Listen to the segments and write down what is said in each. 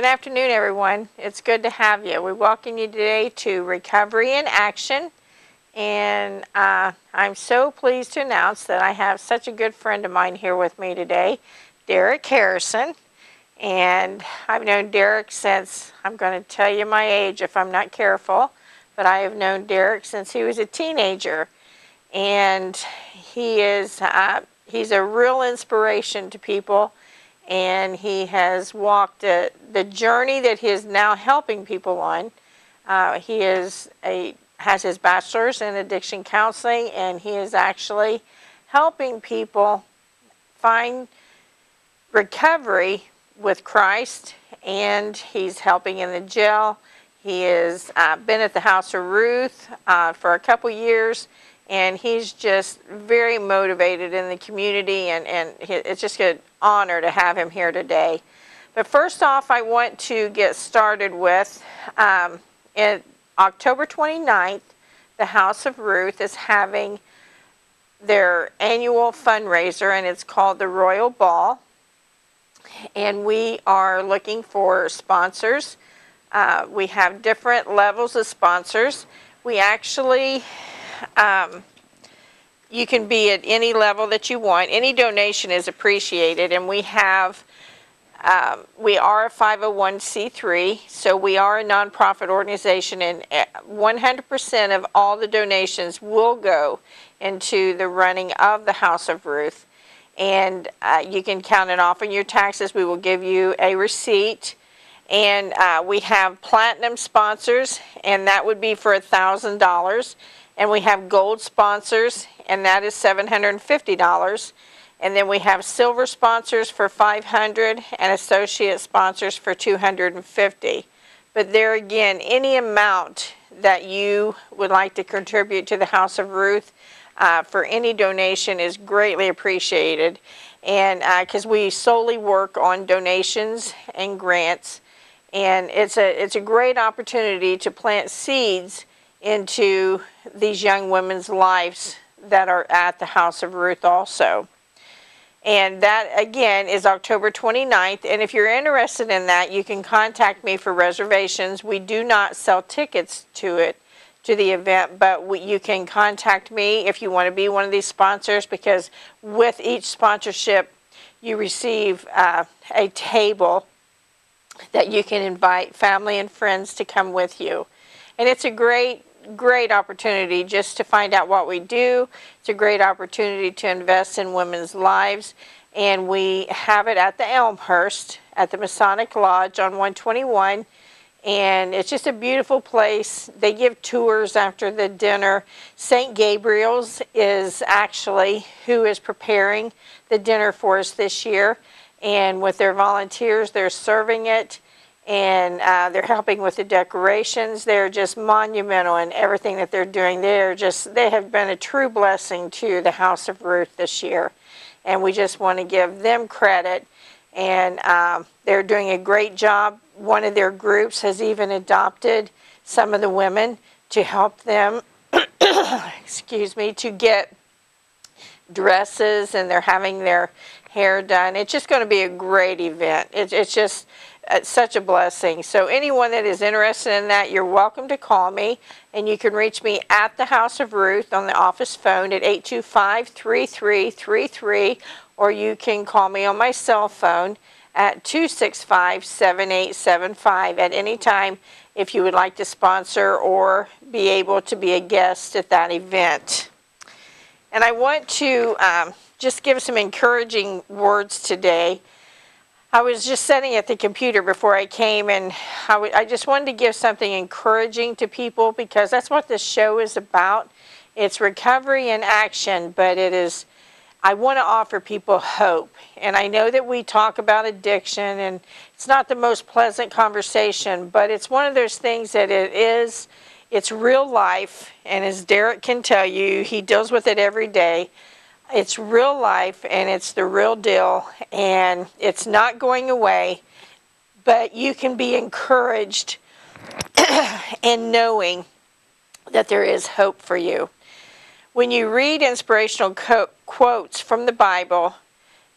afternoon, everyone. It's good to have you. We welcome you today to Recovery in Action. And I'm so pleased to announce that I have such a good friend of mine here with me today, Derek Harrison. And I've known Derek since, I'm going to tell you my age if I'm not careful, but I have known Derek since he was a teenager. And he's a real inspiration to people. And he has walked the journey that he is now helping people on. He has his bachelor's in addiction counseling, and he is actually helping people find recovery with Christ, and he's helping in the jail. He has been at the House of Ruth for a couple years, and he's just very motivated in the community, and it's just an honor to have him here today. But first off, I want to get started with, in October 29th, the House of Ruth is having their annual fundraiser, and it's called the Royal Ball. And we are looking for sponsors. We have different levels of sponsors. We actually, you can be at any level that you want. Any donation is appreciated, and we are a 501c3, so we are a nonprofit organization, and 100% of all the donations will go into the running of the House of Ruth. And you can count it off on your taxes. We will give you a receipt. And we have platinum sponsors, and that would be for $1,000. And we have gold sponsors, and that is $750. And then we have silver sponsors for $500 and associate sponsors for $250. But there again, any amount that you would like to contribute to the House of Ruth for any donation is greatly appreciated. And because we solely work on donations and grants, and it's a great opportunity to plant seeds into these young women's lives that are at the House of Ruth also. And that, again, is October 29th. And if you're interested in that, you can contact me for reservations. We do not sell tickets to the event, but you can contact me if you want to be one of these sponsors, because with each sponsorship, you receive a table that you can invite family and friends to come with you. And it's a great opportunity just to find out what we do. It's a great opportunity to invest in women's lives. And we have it at the Elmhurst at the Masonic Lodge on 121. And it's just a beautiful place. They give tours after the dinner. St. Gabriel's is actually who is preparing the dinner for us this year. And with their volunteers, they're serving it. And they're helping with the decorations. They're just monumental in everything that they're doing. They have been a true blessing to the House of Ruth this year. And we just want to give them credit. And they're doing a great job. One of their groups has even adopted some of the women to help them, to get dresses, and they're having their hair done. It's just going to be a great event. It's just such a blessing. So anyone that is interested in that, you're welcome to call me, and you can reach me at the House of Ruth on the office phone at 825-3333, or you can call me on my cell phone at 265-7875 at any time if you would like to sponsor or be able to be a guest at that event. And I want to just give some encouraging words today. I was just sitting at the computer before I came, and I just wanted to give something encouraging to people, because that's what this show is about. It's recovery in action, but I want to offer people hope. And I know that we talk about addiction, and it's not the most pleasant conversation, but it's one of those things that it's real life. And as Derek can tell you, he deals with it every day. It's real life, and it's the real deal, and it's not going away, but you can be encouraged in knowing that there is hope for you. When you read inspirational quotes from the Bible,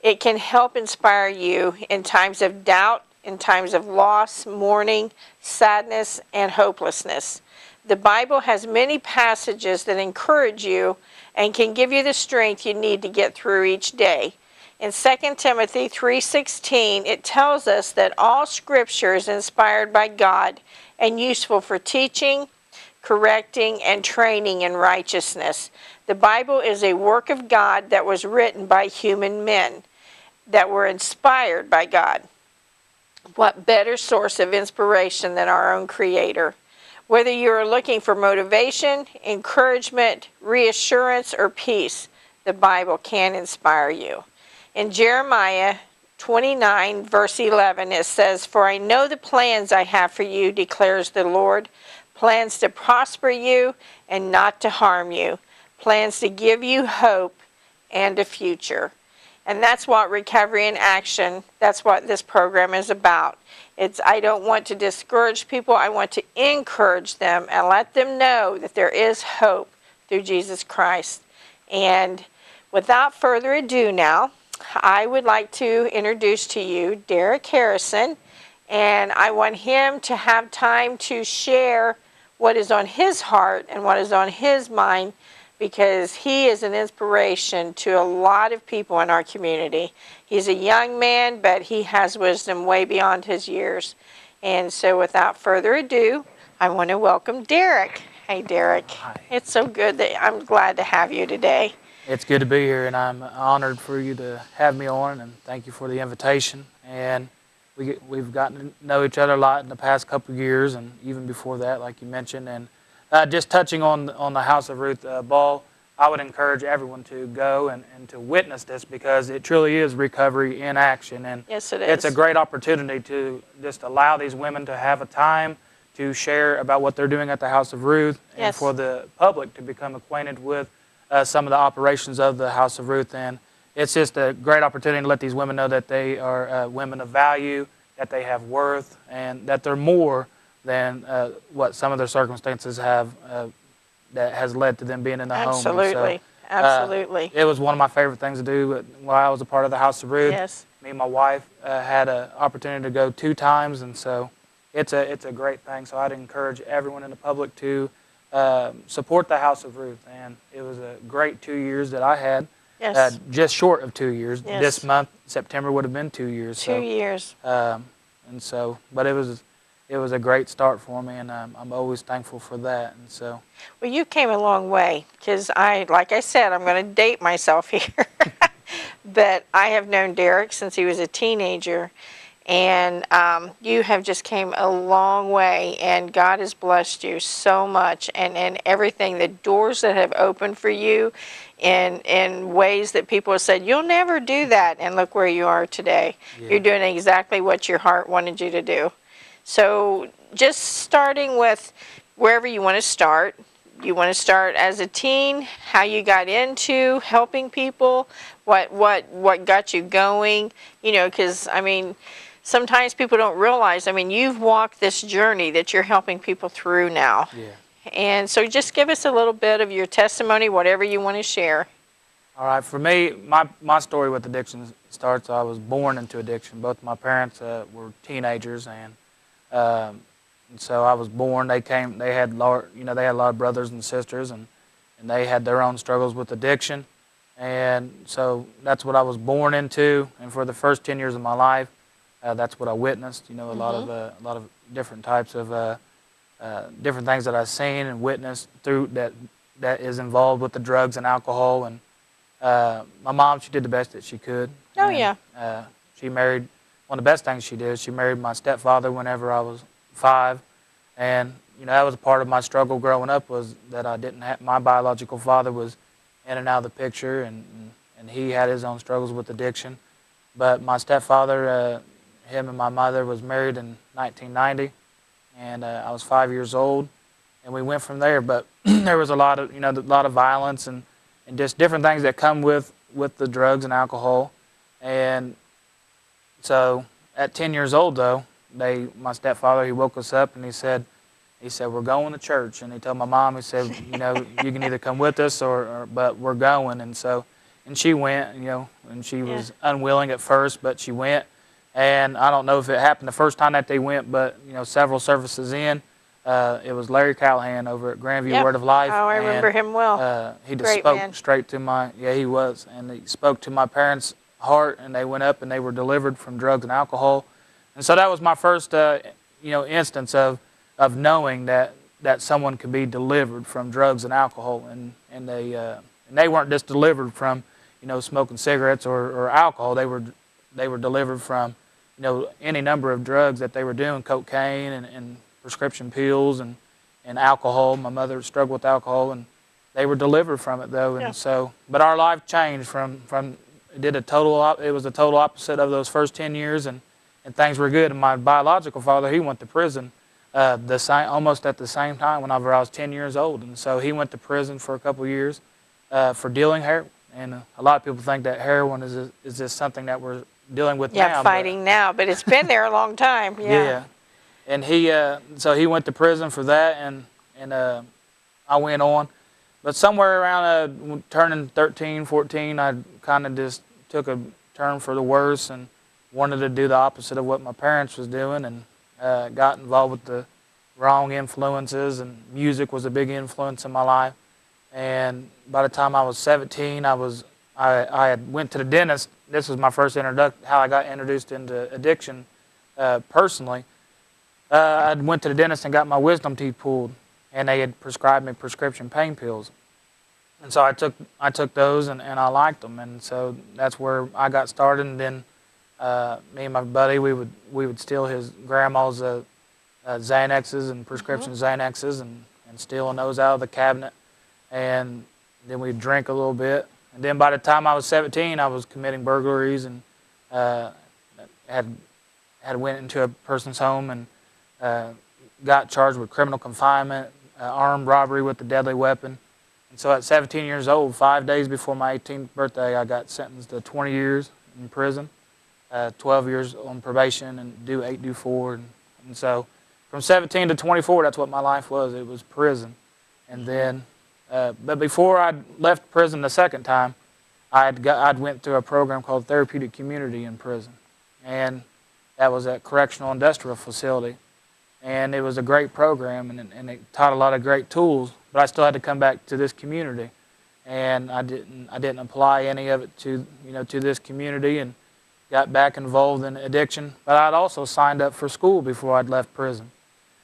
it can help inspire you in times of doubt, in times of loss, mourning, sadness, and hopelessness. The Bible has many passages that encourage you and can give you the strength you need to get through each day. In 2 Timothy 3:16, it tells us that all Scripture is inspired by God and useful for teaching, correcting, and training in righteousness. The Bible is a work of God that was written by human men that were inspired by God. What better source of inspiration than our own Creator? Whether you are looking for motivation, encouragement, reassurance, or peace, the Bible can inspire you. In Jeremiah 29, verse 11, it says, "For I know the plans I have for you, declares the Lord, plans to prosper you and not to harm you, plans to give you hope and a future." And that's what Recovery in Action, that's what this program is about. I don't want to discourage people. I want to encourage them and let them know that there is hope through Jesus Christ. And without further ado now, I would like to introduce to you Derek Harrison, and I want him to have time to share what is on his heart and what is on his mind, because he is an inspiration to a lot of people in our community. He's a young man, but he has wisdom way beyond his years. And so without further ado, I want to welcome Derek. Hey, Derek. Hi. It's so good that I'm glad to have you today. It's good to be here, and I'm honored for you to have me on, and thank you for the invitation. And we've gotten to know each other a lot in the past couple of years, and even before that, like you mentioned. And just touching on the House of Ruth Ball, I would encourage everyone to go and to witness this, because it truly is recovery in action. And yes, it is. It's a great opportunity to just allow these women to have a time to share about what they're doing at the House of Ruth, and yes, for the public to become acquainted with some of the operations of the House of Ruth. And it's just a great opportunity to let these women know that they are women of value, that they have worth, and that they're more than what some of their circumstances have that has led to them being in the home. Absolutely. So, absolutely. It was one of my favorite things to do while I was a part of the House of Ruth. Yes. Me and my wife had an opportunity to go 2 times, and so it's a great thing. So I'd encourage everyone in the public to support the House of Ruth. And it was a great 2 years that I had. Yes. Just short of 2 years. Yes. This month, September, would have been 2 years. 2 years. And so, but it was a great start for me, and I'm always thankful for that. And so, Well, you came a long way, because like I said, I'm going to date myself here. But I have known Derek since he was a teenager, and you have just came a long way, and God has blessed you so much, and everything, the doors that have opened for you in ways that people have said, you'll never do that, and look where you are today. Yeah. You're doing exactly what your heart wanted you to do. So just starting with wherever you want to start. You want to start as a teen, how you got into helping people, what got you going, because, I mean, sometimes people don't realize, I mean, you've walked this journey that you're helping people through now. yeah. And so just give us a little bit of your testimony, whatever you want to share. All right, for me, my story with addiction starts, I was born into addiction. Both my parents were teenagers, and so I was born. They had a lot of brothers and sisters, and they had their own struggles with addiction. And so that's what I was born into. And for the first 10 years of my life, that's what I witnessed. A lot of different types of different things that I've seen and witnessed through that is involved with the drugs and alcohol. And my mom, she did the best that she could. Oh, and, yeah. She married, one of the best things she did, she married my stepfather whenever I was 5. And, that was a part of my struggle growing up, was that I didn't have, my biological father was in and out of the picture, and he had his own struggles with addiction. But my stepfather, him and my mother was married in 1990, and I was 5 years old, and we went from there. But there was a lot of violence and just different things that come with the drugs and alcohol. And so at 10 years old, though, my stepfather, he woke us up and he said, we're going to church. And he told my mom, he said, you can either come with us but we're going. And she went, and she was unwilling at first, but she went. And I don't know if it happened the first time that they went, but several services in, it was Larry Callahan over at Grandview Yep. Word of Life. Oh, I remember him well. He just Great spoke man. straight to my, yeah, he was, and he spoke to my parents' heart, and they went up and they were delivered from drugs and alcohol. And so that was my first, instance of knowing that someone could be delivered from drugs and alcohol, and they weren't just delivered from, smoking cigarettes or alcohol. They were delivered from, any number of drugs that they were doing, cocaine and prescription pills and alcohol. My mother struggled with alcohol, and they were delivered from it though. And Yeah. so, but our life changed from it was a total opposite of those first 10 years, and things were good. And my biological father, he went to prison almost at the same time whenever I was 10 years old. And so he went to prison for a couple of years for dealing heroin. And a lot of people think that heroin is just something that we're dealing with now. Yeah, fighting now, but it's been there a long time. Yeah. And so he went to prison for that, and I went on. But somewhere around turning 13, 14, I kind of just took a turn for the worse and wanted to do the opposite of what my parents was doing, and got involved with the wrong influences, and music was a big influence in my life. And by the time I was 17, I had went to the dentist. This was my first how I got introduced into addiction personally. I went to the dentist and got my wisdom teeth pulled, and they had prescribed me prescription pain pills. And so I took those, and I liked them, and so that's where I got started. And then me and my buddy, we would steal his grandma's Xanaxes and prescription Xanaxes, and stealing those out of the cabinet, and then we'd drink a little bit. And then by the time I was 17, I was committing burglaries, and had went into a person's home and got charged with criminal confinement, armed robbery with a deadly weapon. And so at 17 years old, 5 days before my 18th birthday, I got sentenced to 20 years in prison, 12 years on probation, and do 8, do 4. And so from 17 to 24, that's what my life was. It was prison. And then, but before I left prison the second time, I'd went through a program called Therapeutic Community in prison. And that was at Correctional Industrial Facility. And it was a great program, and it taught a lot of great tools, but I still had to come back to this community. And I didn't apply any of it to this community, and got back involved in addiction. But I'd also signed up for school before I'd left prison,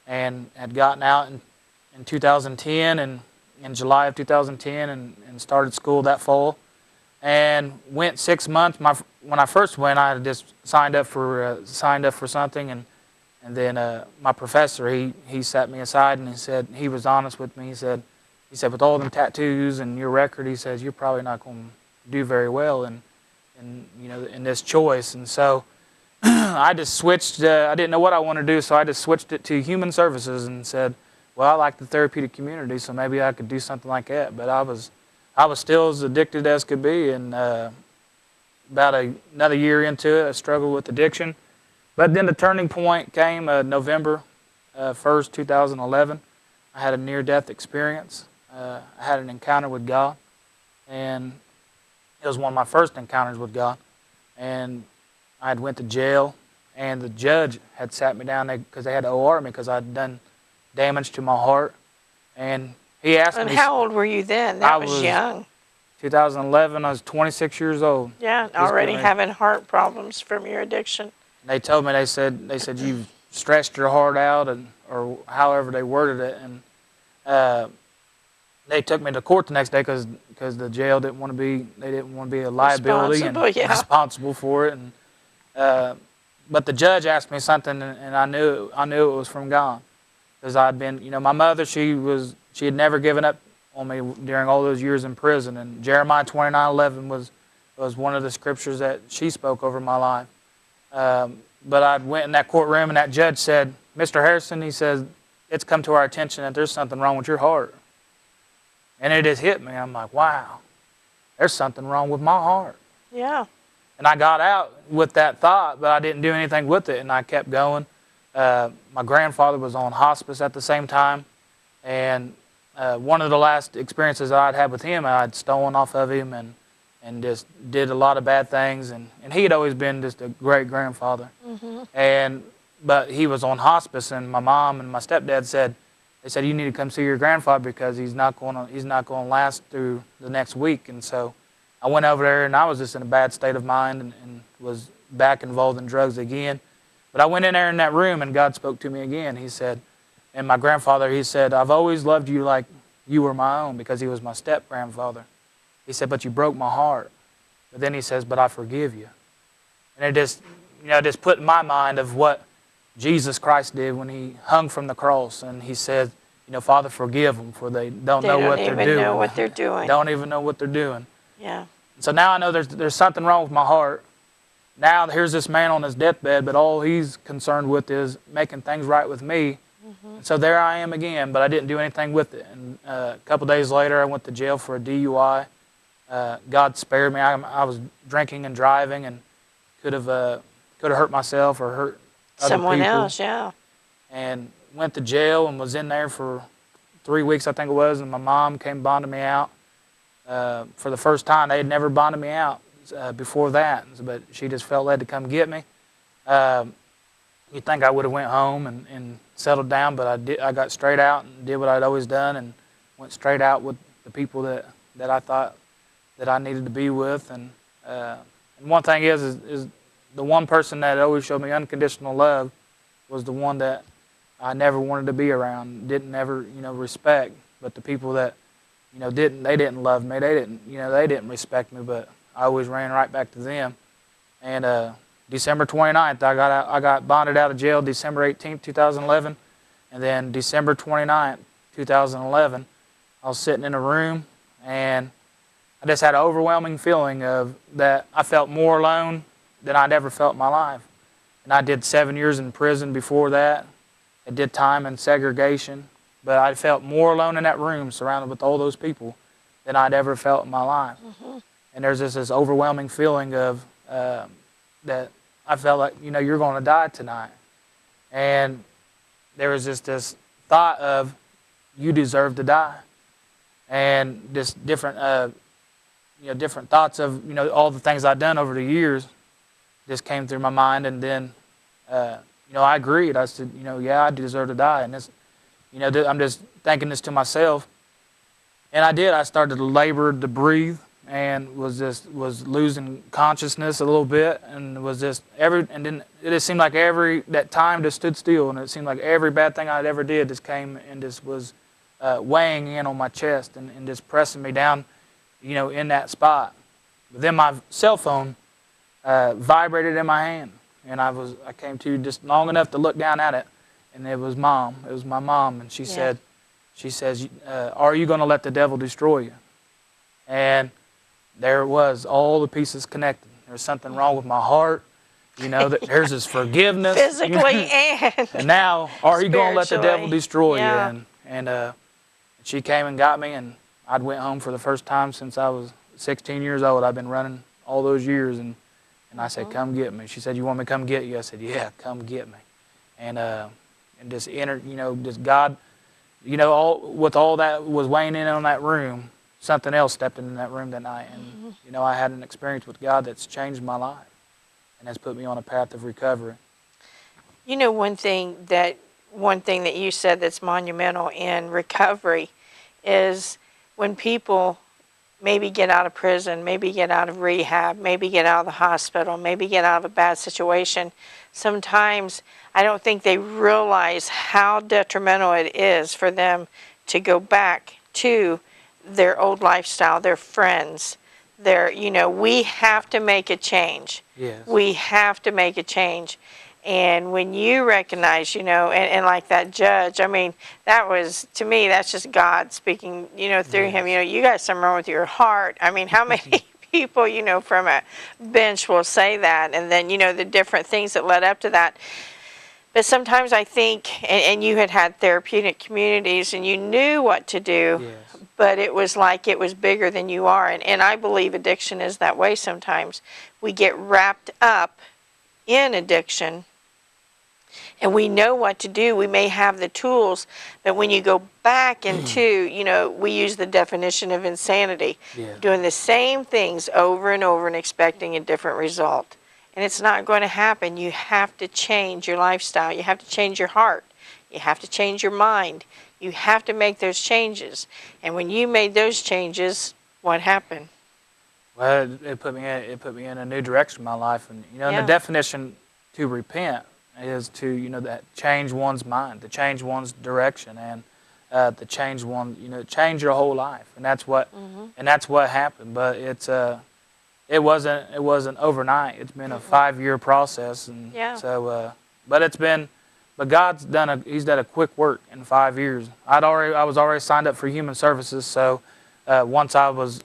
and had gotten out in 2010, and in July of 2010, and started school that fall, and went 6 months. When I first went, I had just signed up for something, and then my professor, he sat me aside, and he said, he was honest with me. He said with all them tattoos and your record, he says, you're probably not going to do very well in this choice. And so I just switched. I didn't know what I wanted to do, so I just switched it to human services and said, well, I like the therapeutic community, so maybe I could do something like that. But I was still as addicted as could be, and about another year into it, I struggled with addiction. But then the turning point came November 1st, 2011. I had a near-death experience. I had an encounter with God, and it was one of my first encounters with God. And I had went to jail, and the judge had sat me down because they had to OR me because I'd done damage to my heart. And he asked me... And how old were you then? That was young. 2011, I was 26 years old. Yeah, already having heart problems from your addiction. They told me, they said you've stretched your heart out, or however they worded it, and they took me to court the next day because the jail didn't want to be a liability and responsible for it. And but the judge asked me something, and I knew it was from God, because I'd been, my mother, she had never given up on me during all those years in prison, and Jeremiah 29:11 was one of the scriptures that she spoke over my life. But I went in that courtroom, and that judge said, Mr. Harrison, he says, it's come to our attention that there's something wrong with your heart. And it just hit me. I'm like, wow, there's something wrong with my heart. Yeah. And I got out with that thought, but I didn't do anything with it, and I kept going. My grandfather was on hospice at the same time, and one of the last experiences I'd had with him, I'd stolen off of him and just did a lot of bad things, and he had always been just a great grandfather. But he was on hospice, and my mom and my stepdad said, they said, you need to come see your grandfather because he's not going to last through the next week. And so I went over there, and I was just in a bad state of mind and was back involved in drugs again. But I went in there in that room, and God spoke to me again. He said, and my grandfather, he said, I've always loved you like you were my own, because he was my step-grandfather. He said, but you broke my heart. But then he says, but I forgive you. And it just put in my mind of what Jesus Christ did when he hung from the cross. And he said, Father, forgive them, for they don't know what they're doing. They don't even know what they're doing. Don't even know what they're doing. Yeah. So now I know there's something wrong with my heart. Now here's this man on his deathbed, but all he's concerned with is making things right with me. And so there I am again, but I didn't do anything with it. And a couple days later, I went to jail for a DUI. God spared me. I was drinking and driving, and could have hurt myself or hurt other someone people. else. Yeah. And went to jail and was in there for 3 weeks, I think it was. And my mom came bonded me out for the first time. They had never bonded me out before that, but she just felt led to come get me. You'd think I would have went home and settled down, but I got straight out and did what I'd always done, and went straight out with the people that I thought that I needed to be with. And one thing is the one person that always showed me unconditional love was the one that I never wanted to be around, didn't ever respect. But the people that didn't love me, they didn't respect me, but I always ran right back to them. And December 29th, I got bonded out of jail December 18th, 2011. And then December 29th, 2011, I was sitting in a room, and I just had an overwhelming feeling of that I felt more alone than I'd ever felt in my life. And I did 7 years in prison before that. I did time in segregation. But I felt more alone in that room, surrounded with all those people, than I'd ever felt in my life. And there's this overwhelming feeling of that I felt like, you're going to die tonight. And there was just this thought of, you deserve to die. And just different, different thoughts of, all the things I'd done over the years just came through my mind. And then, I agreed. I said, yeah, I deserve to die. And this, I'm just thinking this to myself. And I did. I started to labor to breathe, and was losing consciousness a little bit, and was just and then it just seemed like that time just stood still, and it seemed like every bad thing I'd ever did just came and just was weighing in on my chest and just pressing me down, in that spot. But then my cell phone vibrated in my hand, and I came to just long enough to look down at it, and it was Mom. It was my mom, and she says, "Are you going to let the devil destroy you?" And there it was, all the pieces connected. There was something wrong with my heart. There's this forgiveness. Physically and now, are you going to let the devil destroy Yeah. you? And she came and got me, and I went home for the first time since I was 16 years old. I've been running all those years, and I said, "Come get me." She said, "You want me to come get you?" I said, "Yeah, come get me." And just entered, just God, with all that was weighing in on that room, something else stepped in that room that night, and I had an experience with God that's changed my life and has put me on a path of recovery. One thing that you said that's monumental in recovery is when people maybe get out of prison, maybe get out of rehab, maybe get out of the hospital, maybe get out of a bad situation. Sometimes I don't think they realize how detrimental it is for them to go back to their old lifestyle, their friends, we have to make a change. Yes. We have to make a change. And when you recognize, and like that judge, I mean, that was, to me, that's just God speaking, through him. You got something wrong with your heart. I mean, how many people, from a bench will say that? And then, the different things that led up to that. But sometimes I think, and you had therapeutic communities, and you knew what to do. Yes. But it was like it was bigger than you are. And I believe addiction is that way sometimes. We get wrapped up in addiction, and we know what to do. We may have the tools, but when you go back into, we use the definition of insanity, Yeah. doing the same things over and over and expecting a different result. and it's not going to happen. You have to change your lifestyle. You have to change your heart. You have to change your mind. You have to make those changes. And when you made those changes, what happened? Well, it put me in a new direction in my life, and and Yeah. the definition to repent is to that change one's mind, to change one's direction, and to change change your whole life, and that's what happened. But it wasn't overnight. It's been a 5-year process, and Yeah. so but He's done a quick work in 5 years. I was already signed up for human services, so once I was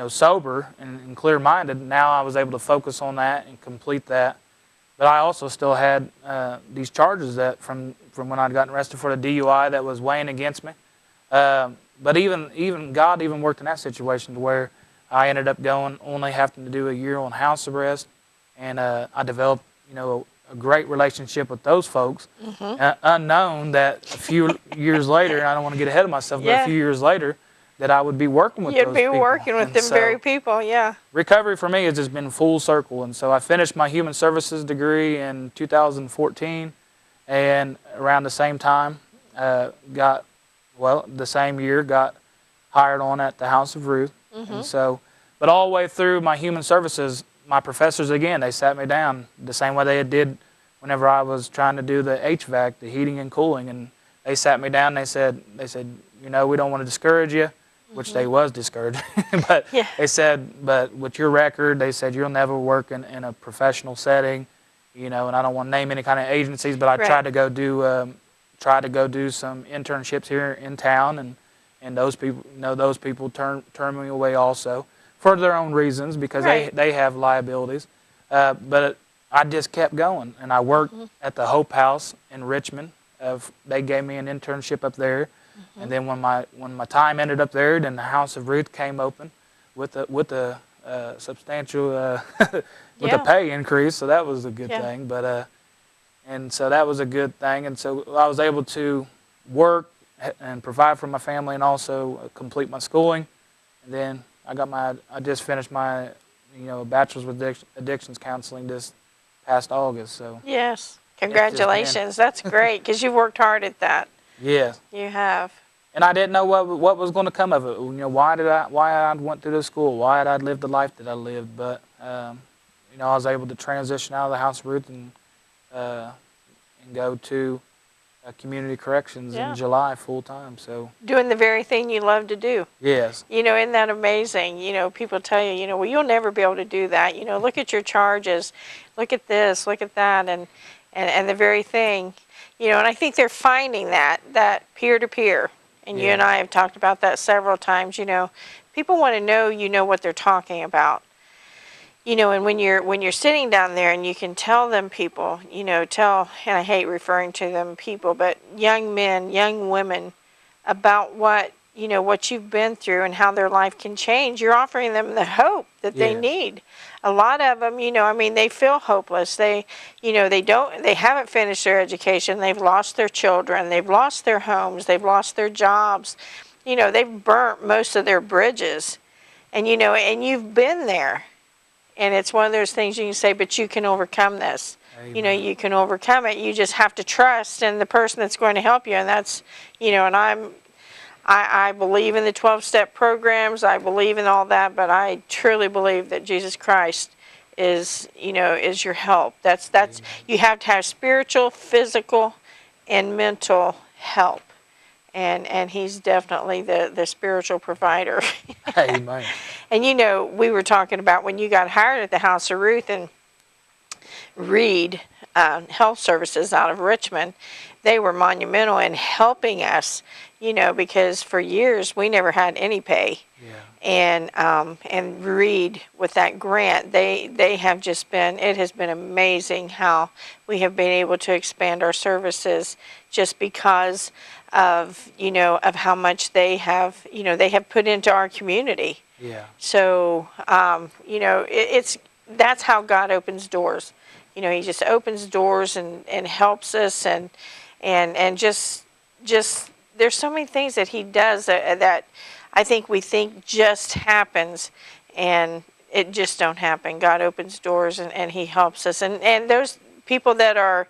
sober and clear-minded, now I was able to focus on that and complete that. But I also still had these charges that from when I'd gotten arrested for the DUI that was weighing against me. But even God even worked in that situation to where I ended up only having to do a year on house arrest, and I developed a great relationship with those folks. Unknown that a few years later, and I don't want to get ahead of myself, but Yeah. a few years later, that I would be working with You'd those be people. working with And them so, very people, yeah. recovery for me has just been full circle, and so I finished my human services degree in 2014, and around the same time, the same year got hired on at the House of Ruth, and so, but all the way through my human services, my professors again, they sat me down the same way they did whenever I was trying to do the HVAC, the heating and cooling, and they sat me down. And they said, we don't want to discourage you. Which they was discouraged, but Yeah. they said, but with your record, they said you'll never work in a professional setting, and I don't want to name any kind of agencies, but I Right. tried to go do some internships here in town, and those people turned me away also for their own reasons because Right. they have liabilities, but I just kept going, and I worked at the Hope House in Richmond. They gave me an internship up there. And then when my time ended up there, then the House of Ruth came open with a substantial with Yeah. a pay increase, so that was a good Yeah. thing. But and so that was a good thing, and so I was able to work and provide for my family, and also complete my schooling. And then I just finished my bachelor's with addictions counseling this past August. So Yes. Congratulations. That's great because you've worked hard at that. yeah. You have. And I didn't know what was going to come of it. Why I went through this school, why had I lived the life that I lived. But I was able to transition out of the House of Ruth and go to community corrections Yeah. in July full time. So Doing the very thing you love to do. yes, Isn't that amazing? People tell you, well, you'll never be able to do that. Look at your charges. Look at this, look at that. And the very thing, and I think they're finding that peer-to-peer. And you Yeah. and I have talked about that several times. People want to know, what they're talking about. And when you're sitting down there and you can tell them people, and I hate referring to them people, but young men, young women, about what you've been through and how their life can change. You're offering them the hope that they Yeah. need. A lot of them, they feel hopeless. They haven't finished their education. They've lost their children. They've lost their homes. They've lost their jobs. They've burnt most of their bridges. And, and you've been there. And it's one of those things you can say, but you can overcome this. Amen. You can overcome it. You just have to trust in the person that's going to help you. And that's, and I believe in the 12-step programs. I believe in all that, but I truly believe that Jesus Christ is your help. That's you have to have spiritual, physical, and mental help. And he's definitely the spiritual provider. Amen. And we were talking about when you got hired at the House of Ruth and Reed Health Services out of Richmond, they were monumental in helping us, because for years we never had any pay. Yeah. And Reed, with that grant, they have just been, it has been amazing how we have been able to expand our services just because of, of how much they have put into our community. Yeah. So, that's how God opens doors. He just opens doors and helps us and just there's so many things that he does that I think we think just happens, and it just don't happen. God opens doors and he helps us. And those people that are,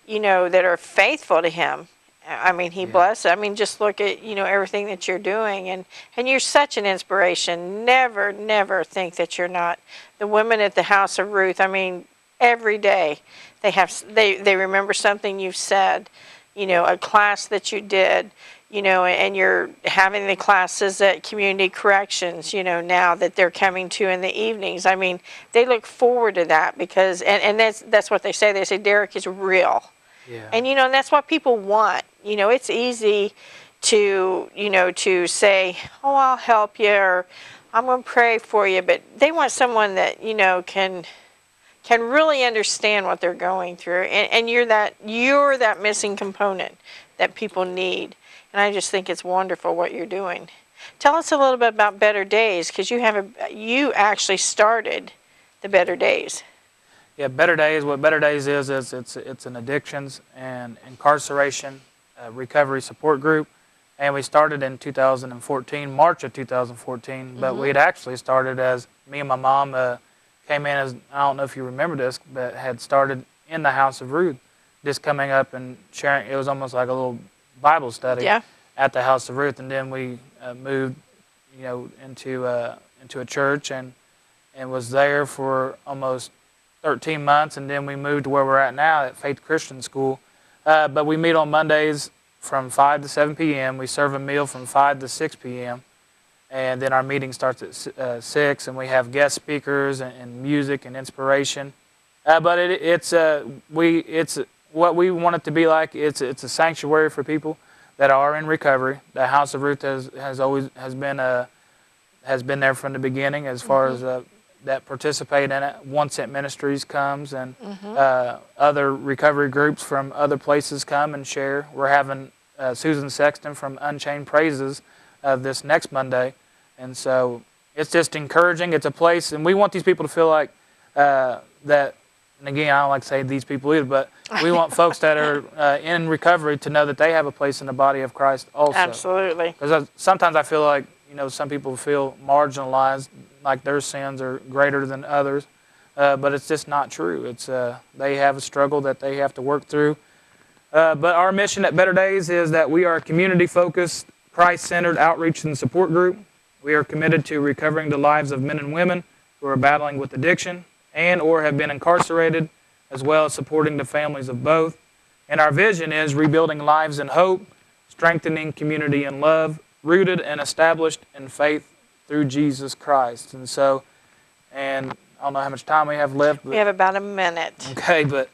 that are faithful to him, I mean, he blesses. I mean, just look at, everything that you're doing. And you're such an inspiration. Never, never think that you're not. The women at the House of Ruth, I mean, every day they remember something you've said, a class that you did, and you're having the classes at Community Corrections, now that they're coming to in the evenings. I mean, they look forward to that because, and that's what they say. They say, Derek is real. Yeah. And, and that's what people want. It's easy to, to say, oh, I'll help you, or I'm going to pray for you. But they want someone that, can really understand what they're going through. And you're that missing component that people need. And I just think it's wonderful what you're doing. Tell us a little bit about Better Days, because you actually started the Better Days. Yeah, Better Days. What Better Days is it's an addictions and incarceration recovery support group, and we started in 2014, March of 2014. But we had actually started as me and my mom came in as, I don't know if you remember this, but had started in the House of Ruth, just coming up and sharing. It was almost like a little Bible study at the House of Ruth, and then we moved, into a church and was there for almost 13 months, and then we moved to where we're at now at Faith Christian School. But we meet on Mondays from 5 to 7 p.m. We serve a meal from 5 to 6 p.m. And then our meeting starts at 6, and we have guest speakers and music and inspiration. But it's what we want it to be like. It's a sanctuary for people that are in recovery. The House of Ruth has been there from the beginning as far as that participate in it. 1 Cent Ministries comes, and other recovery groups from other places come and share. We're having Susan Sexton from Unchained Praises this next Monday. And so it's just encouraging. It's a place, and we want these people to feel like that, and again, I don't like to say these people either, but we want folks that are in recovery to know that they have a place in the body of Christ also. Absolutely. Because sometimes I feel like, some people feel marginalized, like their sins are greater than others, but it's just not true. It's they have a struggle that they have to work through. But our mission at Better Days is that we are a community-focused, Christ-centered outreach and support group. We are committed to recovering the lives of men and women who are battling with addiction and or have been incarcerated, as well as supporting the families of both. And our vision is rebuilding lives in hope, strengthening community in love, rooted and established in faith through Jesus Christ. And so, and I don't know how much time we have left. But, we have about a minute. Okay, but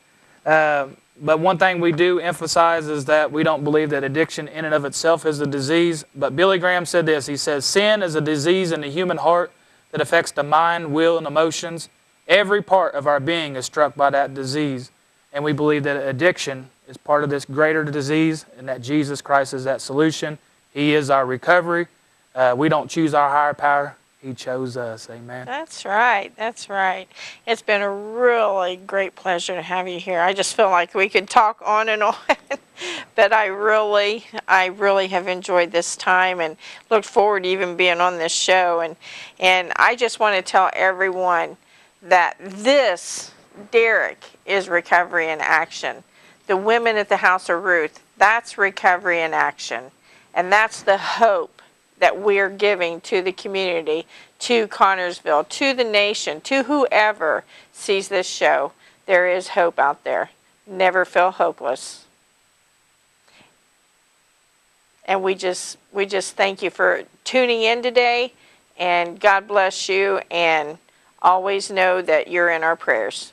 one thing we do emphasize is that we don't believe that addiction in and of itself is a disease. But Billy Graham said this. He says, sin is a disease in the human heart that affects the mind, will, and emotions. Every part of our being is struck by that disease. And we believe that addiction is part of this greater disease and that Jesus Christ is that solution. He is our recovery. We don't choose our higher power. He chose us. Amen. That's right. That's right. It's been a really great pleasure to have you here. I just feel like we could talk on and on, but I really have enjoyed this time and look forward to even being on this show. And I just want to tell everyone that this, Derek, is recovery in action. The women at the House of Ruth, that's recovery in action. And that's the hope that we're giving to the community, to Connersville, to the nation, to whoever sees this show. There is hope out there. Never feel hopeless. And we just thank you for tuning in today, and God bless you, and always know that you're in our prayers.